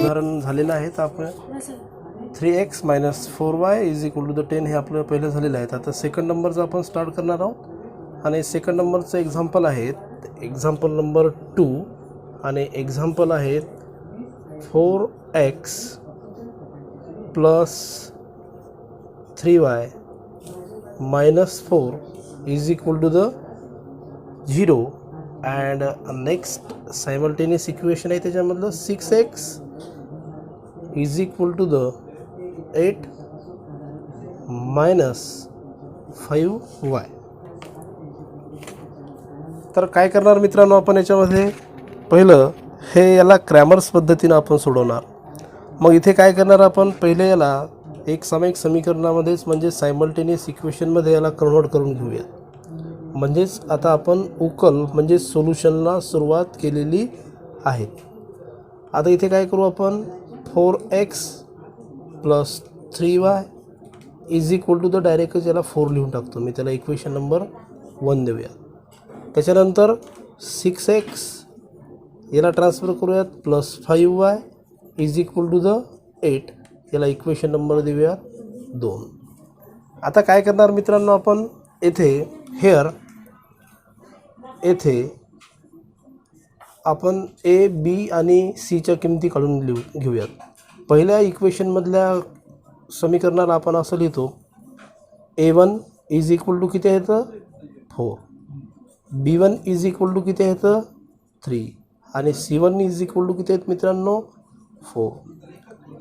उदाहरण झालेलं आहे. तर आपण 3x - 4y = 10 हे आपलं पहिलं झालेलं आहे. आता सेकंड नंबरचं आपण स्टार्ट करणार आहोत आणि सेकंड नंबरचं एक्झाम्पल आहेत. एक्झाम्पल नंबर 2 आणि एक्झाम्पल आहेत 4x + 3y - 4 = 0 and next simultaneous equation आहे त्याच्यामधलं 6x = 8 - 5y. तर काय करणार मित्रांनो आपण याच्यामध्ये पहिलं हे याला क्रॅमर्स पद्धतीनं आपण सोडवणार. मग इथे काय करणार आपण पहिले याला एक सामायिक समीकरणामध्येच म्हणजे सायमल्टेनियस इक्वेशनमध्ये याला कन्व्हर्ट करून घेऊया. म्हणजेच आता आपण उकल म्हणजे सोल्युशनला सुरुवात केलेली आहे. आता इथे काय करू आपण 4x + 3y = डायरेक्टच याला 4 लिहून टाकतो मी. त्याला इक्वेशन नंबर 1 देऊया. त्याच्यानंतर 6x याला ट्रान्सफर करूयात +5y = 8 याला इक्वेशन नंबर देऊया 2. आता काय करणार मित्रांनो आपण येथे येथे आपण a, b आणि c च्या किमती काढून घेऊयात. पहिल्या इक्वेशनमधल्या समीकरणाला आपण असं लिहितो a1 = किती येतं 4, b1 = किती येतं 3 आणि c1 = किती आहेत मित्रांनो 4.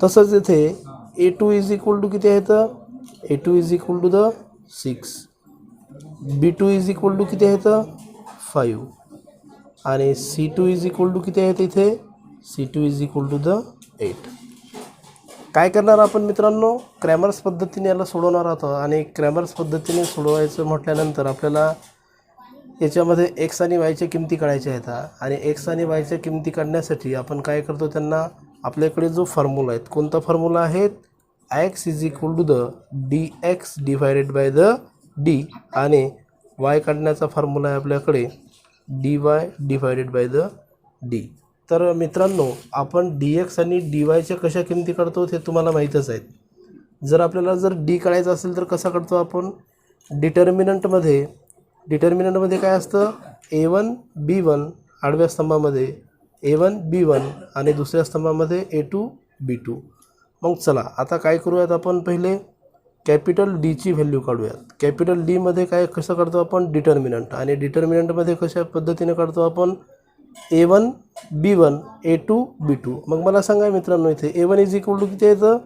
तसंच इथे a2 = किती येतं a2 = 6, b2 किती येतं 5 आणि c2 किती आहेत इथे c2 8. काय करणार आपण मित्रांनो क्रॅमर्स पद्धतीने याला सोडवणार आहोत. आणि क्रॅमर्स पद्धतीने सोडवायचं म्हटल्यानंतर आपल्याला याच्यामध्ये x आणि y च्या किमती काढायच्या आहेत. आणि x आणि y च्या किमती काढण्यासाठी आपण काय करतो त्यांना आपल्याकडे जो फॉर्म्युला आहे कोणता फॉर्म्युला आहे x = dx / d आणि y काढण्याचा फॉर्म्युला आहे आपल्याकडे dy / d. तर मित्रांनो आपण dx आणि dy च्या कशा किमती काढतो हे तुम्हाला माहीतच आहेत. जर आपल्याला d काढायचा असेल तर कसा काढतो आपण डिटर्मिनंटमध्ये काय असतं a1 b1 आडव्या स्तंभामध्ये a1 b1 आणि दुसऱ्या स्तंभामध्ये a2 b2. मग चला आता काय करूयात आपण पहिले कॅपिटल D ची व्हॅल्यू काढूयात. कॅपिटल D मध्ये काय कसं काढतो आपण डिटर्मिनंट आणि डिटर्मिनंटमध्ये कशा पद्धतीने काढतो आपण a1 b1 a2 b2. मग मला सांगा मित्रांनो इथे a1 = किती येतं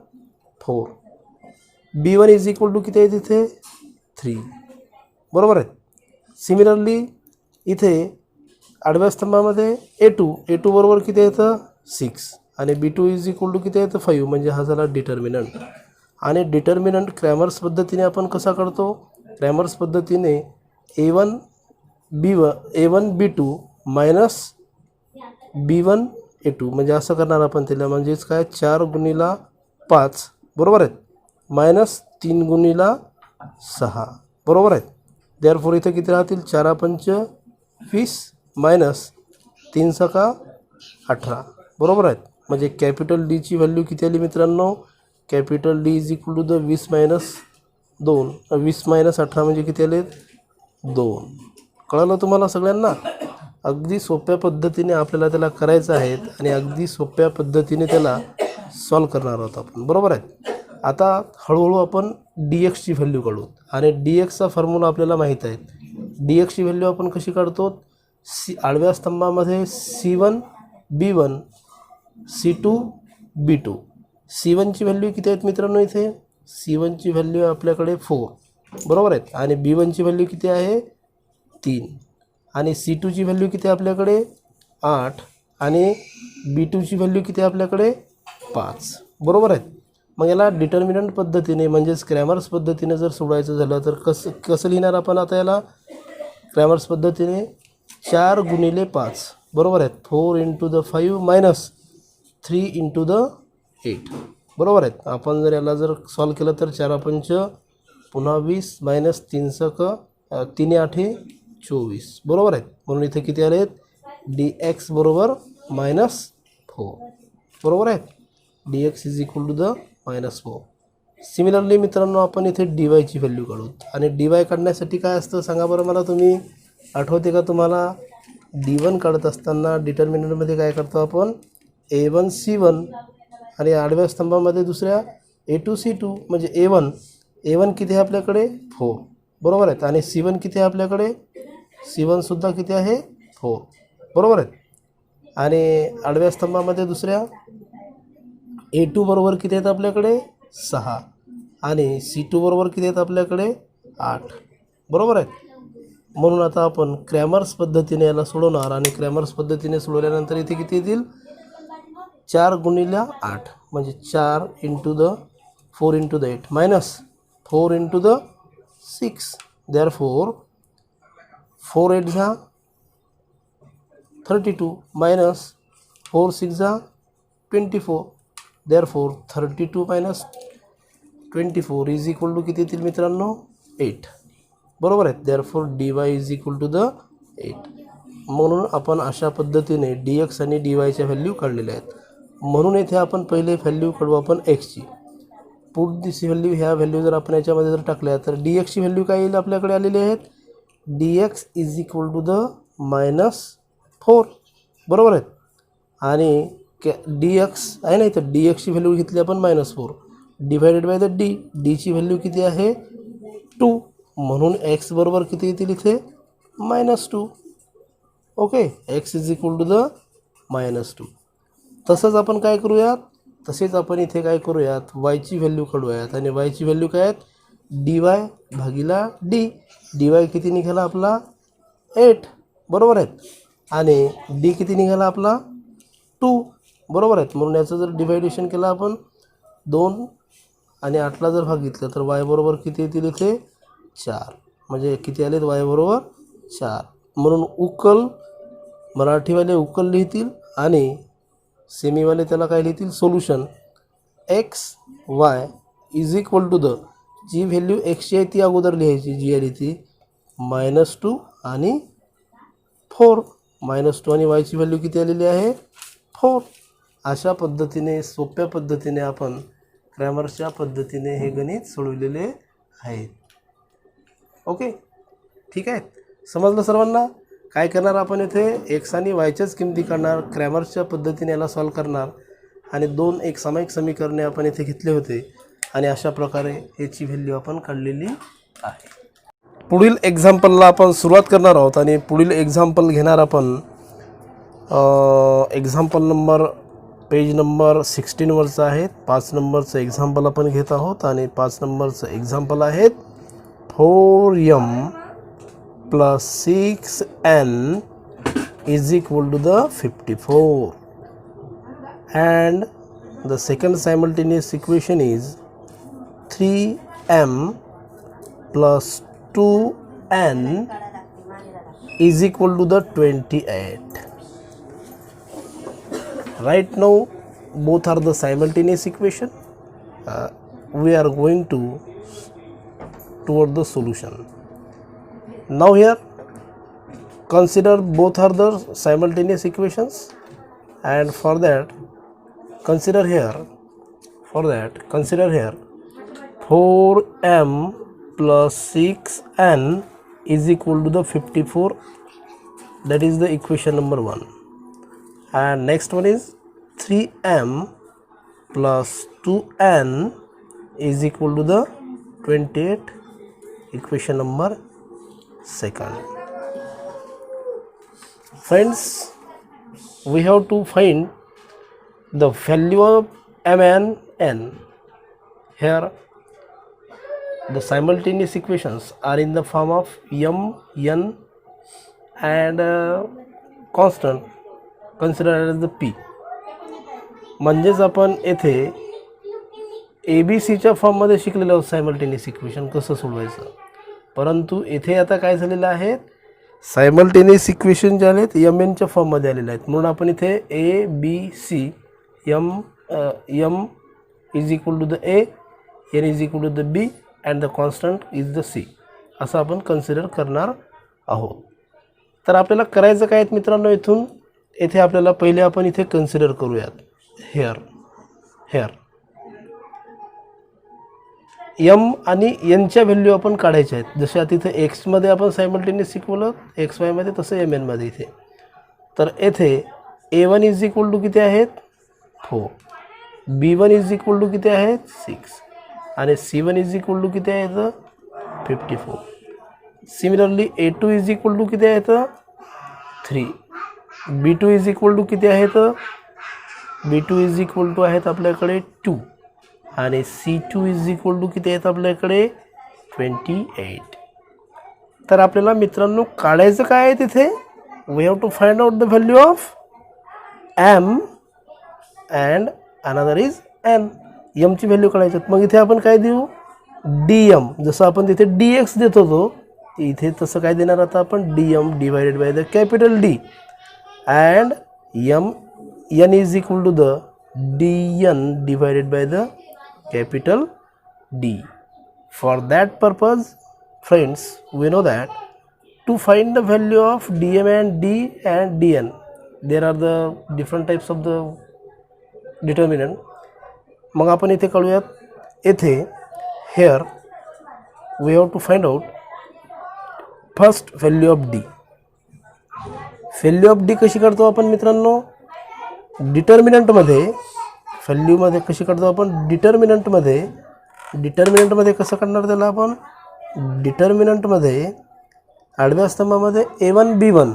4, b1 किती आहे तिथे 3 बरोबर आहे. सिमिलरली इथे आडव्या स्तंभामध्ये a2 बरोबर किती येतं 6 आणि b2 किती येतं 5 म्हणजे हा झाला डिटर्मिनंट. आणि डिटर्मिनंट क्रॅमर्स पद्धतीने आपण कसा काढतो क्रॅमर्स पद्धतीने a1 b2 - b1 a2 म्हणजे असं करणार आपण त्याला. म्हणजेच काय 4 × 5 बरोबर आहेत -3 × 6 बरोबर आहेत. देअरफॉर इथे किती राहतील 4 × 5 = 20 -3 × 18 बरोबर आहेत. म्हणजे कॅपिटल D ची व्हॅल्यू किती आली मित्रांनो कॅपिटल D = 20 - 2 20 - 18 म्हणजे किती आले 2. कळलं तुम्हाला सगळ्यांना. अगदी सोप्या पद्धतीने आपल्याला त्याला करायचं आहे आणि अगदी सोप्या पद्धतीने त्याला सॉल्व करणार आहोत आपण बरोबर आहे. आता हळूहळू आपण dx ची व्हॅल्यू काढू आणि dx चा फॉर्म्युला आपल्याला माहीत आहे. dx ची व्हॅल्यू आपण कशी काढतो आडव्या स्तंभामध्ये c1 b1 c2 b2. c1 ची व्हॅल्यू किती आहेत मित्रांनो इथे c1 ची व्हॅल्यू आपल्याकडे 4 बरोबर आहेत आणि b1 ची व्हॅल्यू किती आहे 3 आणि c2 ची व्हॅल्यू किती आहे आपल्याकडे 8 आणि b2 ची व्हॅल्यू किती आहे आपल्याकडे 5 बरोबर आहेत. मग याला डिटर्मिनंट पद्धतीने म्हणजेच क्रॅमर्स पद्धतीने जर सोडवायचं झालं तर कसं लिहिणार आपण आता याला क्रॅमर्स पद्धतीने 4 × 5 बरोबर आहेत 4 × 5 - 3 × 8 बरोबर आहेत. आपण जर याला जर सॉल्व केलं तर 4 × 5 पुन्हा 20 -3 × 3 × 8 = 24 बरोबर आहेत. म्हणून इथे किती आले dx = -4 बरोबर आहे. dx is equal to the -4. Similarly मित्रांनो आपण इथे dy ची व्हॅल्यू काढू आणि dy काढण्यासाठी काय असतं सांगा बरं मला तुम्ही. आठवते का तुम्हाला d1 काढत असताना डिटर्मिनंटमध्ये काय करतो आपण a1 c1 आणि आडव्या स्तंभामध्ये दुसऱ्या a2 c2 म्हणजे a1 किती आहे आपल्याकडे 4 बरोबर आहेत आणि c1 किती आहे आपल्याकडे c1 सुद्धा किती आहे 4 बरोबर आहेत आणि आडव्या स्तंभामध्ये दुसऱ्या a2 बरोबर किती आहेत आपल्याकडे 6 आणि c2 बरोबर किती आहेत आपल्याकडे 8 बरोबर आहेत. म्हणून आता आपण क्रॅमर्स पद्धतीने याला सोडवणार आणि क्रॅमर्स पद्धतीने सोडवल्यानंतर इथे किती येतील 4 गुणिले 8 म्हणजे 4 into the 4 into the 8 minus 4 into the 6 therefore 4 8 जा 32 मायनस 4 6 जा 24 therefore 32 minus 24 is equal to किती येतील मित्रांनो 8 बरोबर आहे. Therefore dy is equal to the 8. म्हणून आपण अशा पद्धतीने dx आणि dyच्या व्हॅल्यू काढलेल्या आहेत. म्हणून येथे आपण पहिले व्हॅल्यू काढू आपण x ची. पुट दिस व्हॅल्यू ह्या व्हॅल्यू जर आपण याच्यामध्ये जर टाकल्या तर dx ची व्हॅल्यू काय येईल आपल्याकडे आलेली आहेत dx is equal to the -4 बरोबर आहेत आणि dx आहे नाही तर dx ची व्हॅल्यू घेतली आपण -4 डिवायडेड बाय द d ची व्हॅल्यू किती आहे 2 म्हणून x बरोबर किती येतील इथे -2 okay. x is equal to the -2. तसंच आपण काय करूयात तसेच आपण इथे काय करूयात y ची व्हॅल्यू काढूयात आणि y ची व्हॅल्यू काय आहेत dy भागिला d. dy किती निघाला आपला 8 बरोबर आहेत आणि d किती निघाला आपला 2 बरोबर आहेत. म्हणून याचं जर डिवायडेशन केलं आपण 2 आणि 8ला जर भागितलं तर y बरोबर किती येतील इथे 4 म्हणजे किती आलेत y बरोबर 4. म्हणून उकल मराठीवाले उकल लिहितील आणि सेमीवाले त्याला काय लिहितील solution x y is equal to the G value x आहे ती अगोदर लिहायची जी आली ती -2 आणि 4 -2 आणि y ची व्हॅल्यू किती आलेली आहे 4. अशा पद्धतीने सोप्या पद्धतीने आपण क्रॅमर्सच्या पद्धतीने हे गणित सोडवलेले आहेत. ओके ठीक आहे समजलं सर्वांना. काय करणार आपण इथे x आणि yच्याच किमती काढणार क्रॅमर्सच्या पद्धतीने याला सॉल्व करणार आणि 2 एक सामायिक समीकरणे आपण इथे घेतले होते आणि अशा प्रकारे याची व्हॅल्यू आपण काढलेली आहे. पुढील एक्झाम्पलला आपण सुरुवात करणार आहोत आणि पुढील एक्झाम्पल घेणार आपण एक्झाम्पल नंबर पेज नंबर 16 वरचं आहे. 5 नंबरचं एक्झाम्पल आपण घेत आहोत आणि 5 नंबरचं एक्झाम्पल आहेत 4m plus 6n is equal to the 54 and the second simultaneous equation is 3m plus 2n is equal to the 28. Right now both are the simultaneous equation. We are going toward the solution. Now here consider both are the simultaneous equations and for that consider here 4m plus 6n is equal to the 54. That is the equation number 1 and next one is 3m plus 2n is equal to the 28. Equation number 2. Friends, we have to find the value of m and n. Here the simultaneous equations are in the form of m, n and constant considered as the p. म्हणजेच आपण येथे ABCच्या फॉर्ममध्ये शिकलेलो आहोत simultaneous equation कसं सोडवायचं. परंतु येथे आता काय झालेलं आहे सायमल्टेनियस इक्वेशन जे आहेत एम एनच्या फॉर्ममध्ये आलेले आहेत. म्हणून आपण इथे A B C M is equal to the A N is equal to the B and the constant is the C असं आपण कन्सिडर करणार आहोत. तर आपल्याला करायचं काय मित्रांनो इथून येथे आपल्याला पहिले आपण इथे कन्सिडर करूयात हेअर एम आणि एनच्या व्हॅल्यू आपण काढायच्या आहेत. जसे आता इथे एक्समध्ये आपण सायमल्टेनियस शिकवलं एक्स वायमध्ये, तसं एम एनमध्ये इथे. तर येथे A1 इज इक्वल टू किती आहेत 4, B1 इज इक्वल टू किती आहेत 6 आणि C1 इज इक्वल टू किती आहेत 54. Similarly A2 is equal to किती आहेत 3, B2 इज इक्वल टू किती आहेत B2 इज इक्वल टू आहेत आपल्याकडे 2 आणि C2 इज इक्वल टू किती आहेत आपल्याकडे 28. तर आपल्याला मित्रांनो काढायचं काय आहे तिथे, we have to find out the value of M and another is N. एमची व्हॅल्यू काढायची. मग इथे आपण काय देऊ DM, जसं आपण तिथे DX देत होतो इथे तसं काय देणार आता आपण DM divided by the capital D and N is equal to the DN divided by the capital D. For that purpose, friends, we know that to find the value of DM and D and DN, there are the different types of the determinant. मग आपण इथे करूयात. येथे here we have to find out first value of D. value of D कशी काढतो आपण मित्रांनो, डिटर्मिनंटमध्ये व्हॅल्यूमध्ये कशी काढतो आपण डिटर्मिनंटमध्ये कसं काढणार त्याला आपण, डिटर्मिनंटमध्ये आडव्या स्तंभामध्ये A1 B1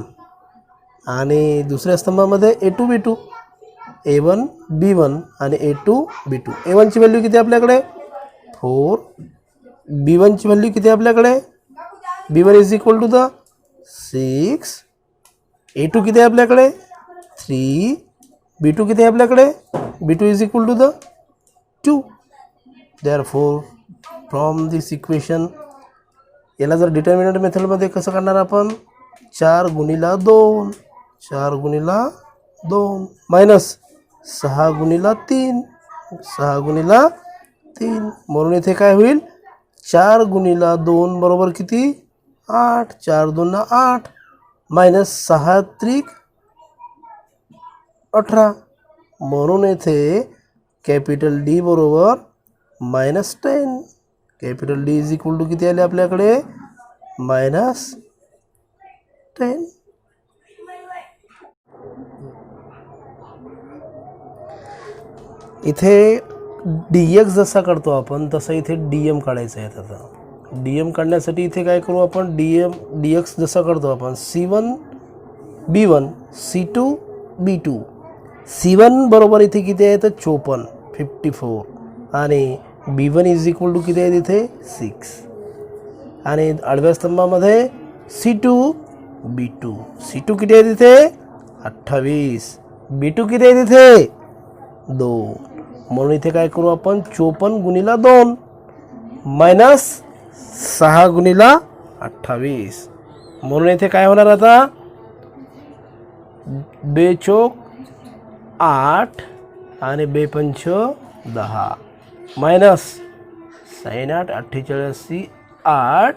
आणि दुसऱ्या स्तंभामध्ये A2 B2, A1 B1 आणि A2 B2. A1ची व्हॅल्यू किती आपल्याकडे 4, B1ची व्हॅल्यू किती आपल्याकडे B1 is equal to the 6, A2 किती आहे आपल्याकडे 3, B2 किती आहे आपल्याकडे B2 is equal to the 2. Therefore, from this equation, याला जर डिटर्मिनंट मेथडमध्ये कसं काढणार आपण 4 गुणिला 2 मायनस 6 गुणिला 3 म्हणून इथे काय होईल 4 गुणिला 2 बरोबर किती 8, 4 2 8 मायनस 6 त्रिक 18. म्हणून येथे कॅपिटल D बरोबर -10. Capital D is equal to किती आले आपल्याकडे -10. इथे DX जसा काढतो आपण तसं इथे DM काढायचं आहे. आता DM काढण्यासाठी इथे काय करू आपण DX जसा काढतो आपण C1 B1 C2 B2. C1 बरोबर इथे किती आहे तर 54 आणि B1 इज इक्वल टू किती आहे तिथे 6 आणि आडव्या स्तंभामध्ये C2 B2 किती आहे तिथे 28, B2 किती आहे तिथे 2. म्हणून इथे काय करू आपण 54 गुणिला 2 मायनस 6 गुणिला 28. म्हणून इथे काय होणार आता 2 चौक 8 आणि 2 पंच 10 मायनस साइन 8 48 8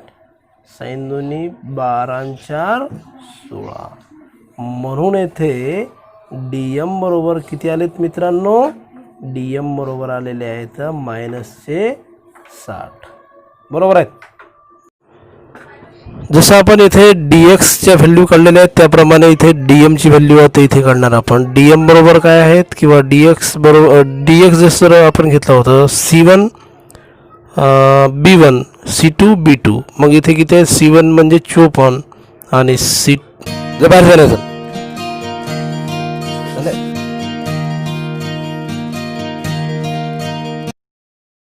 साइन 2 12 4 16. म्हणून येथे DM बरोबर किती आलेत मित्रांनो DM बरोबर आलेले आहेत -60. बरोबर आहेत. जसं आपण इथे DXच्या व्हॅल्यू काढलेल्या आहेत त्याप्रमाणे इथे DMची व्हॅल्यू आता इथे काढणार आपण. DM बरोबर काय आहेत किंवा DX बरोबर DX जसं आपण घेतलं होतं C1 B1 C2 B2. मग इथे किती आहे C1 म्हणजे 54 आणि बाहेर जाण्याचं